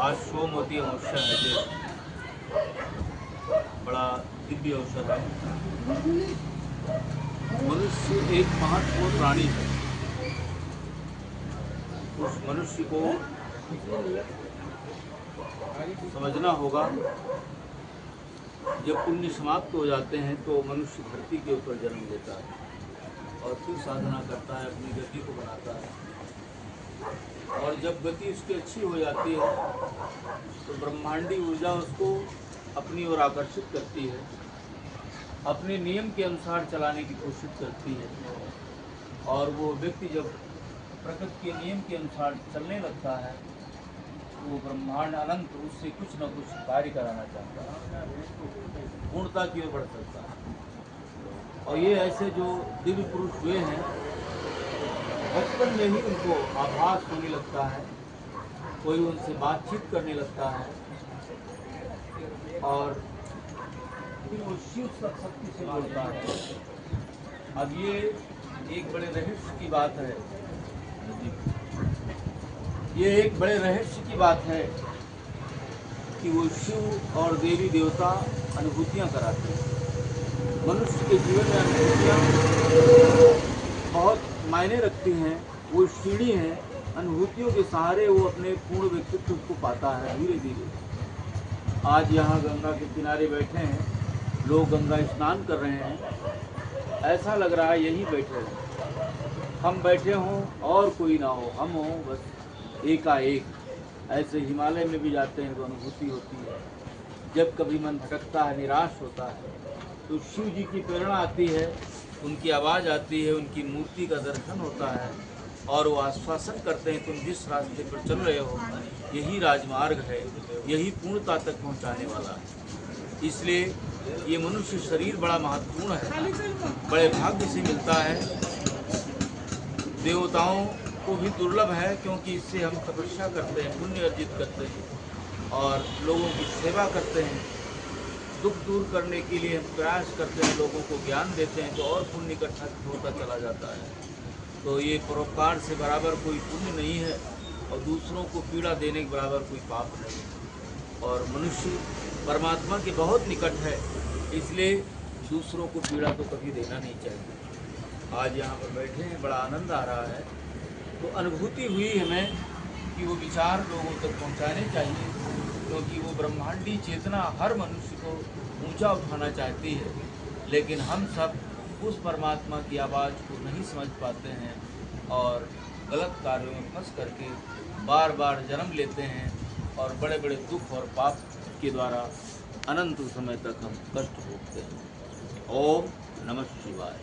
आज सोमवती अमावस्या है जो बड़ा दिव्य अवसर है। मनुष्य एक महत्वपूर्ण प्राणी है। उस मनुष्य को समझना होगा, जब पुण्य समाप्त हो जाते हैं तो मनुष्य धरती के ऊपर जन्म लेता है और फिर साधना करता है, अपनी गति को बनाता है। और जब गति उसकी अच्छी हो जाती है तो ब्रह्मांडी ऊर्जा उसको अपनी ओर आकर्षित करती है, अपने नियम के अनुसार चलाने की कोशिश करती है। और वो व्यक्ति जब प्रकृति के नियम के अनुसार चलने लगता है तो वो ब्रह्मांड अनंत उससे कुछ न कुछ कार्य कराना चाहता है, पूर्णता की ओर बढ़ सकता है। और ये ऐसे जो दिव्य पुरुष हुए हैं, बचपन में ही उनको आभास होने लगता है, कोई उनसे बातचीत करने लगता है और फिर वो शिव शक्ति से बोलता है। अब ये एक बड़े रहस्य की बात है, ये एक बड़े रहस्य की बात है कि वो शिव और देवी देवता अनुभूतियाँ कराते हैं। मनुष्य के जीवन में अनुभूतियाँ बहुत मायने रखती हैं। वो सीढ़ी है, अनुभूतियों के सहारे वो अपने पूर्ण व्यक्तित्व को पाता है धीरे धीरे। आज यहाँ गंगा के किनारे बैठे हैं, लोग गंगा स्नान कर रहे हैं, ऐसा लग रहा है यहीं बैठे हैं, हम बैठे हों और कोई ना हो, हम हों बस एकाएक। ऐसे हिमालय में भी जाते हैं तो अनुभूति होती है। जब कभी मन भटकता है, निराश होता है, तो शिव जी की प्रेरणा आती है, उनकी आवाज़ आती है, उनकी मूर्ति का दर्शन होता है और वो आश्वासन करते हैं तुम जिस रास्ते पर चल रहे हो यही राजमार्ग है, यही पूर्णता तक पहुंचाने वाला है। इसलिए ये मनुष्य शरीर बड़ा महत्वपूर्ण है, बड़े भाग्य से मिलता है। देवताओं को भी दुर्लभ है, क्योंकि इससे हम तपस्या करते हैं, पुण्य अर्जित करते हैं और लोगों की सेवा करते हैं। दुख दूर करने के लिए हम प्रयास करते हैं, लोगों को ज्ञान देते हैं तो और पुण्य इकट्ठा होता चला जाता है। तो ये परोपकार से बराबर कोई पुण्य नहीं है और दूसरों को पीड़ा देने के बराबर कोई पाप नहीं है। और मनुष्य परमात्मा के बहुत निकट है, इसलिए दूसरों को पीड़ा तो कभी देना नहीं चाहिए। आज यहाँ पर बैठे हैं, बड़ा आनंद आ रहा है। तो अनुभूति हुई हमें कि वो विचार लोगों तक पहुँचाने चाहिए, क्योंकि वो ब्रह्मांडी चेतना हर मनुष्य को ऊंचा उठाना चाहती है। लेकिन हम सब उस परमात्मा की आवाज़ को नहीं समझ पाते हैं और गलत कार्यों में फंस करके बार बार जन्म लेते हैं और बड़े बड़े दुख और पाप के द्वारा अनंत समय तक हम कष्ट भोगते हैं। ओम नमः शिवाय।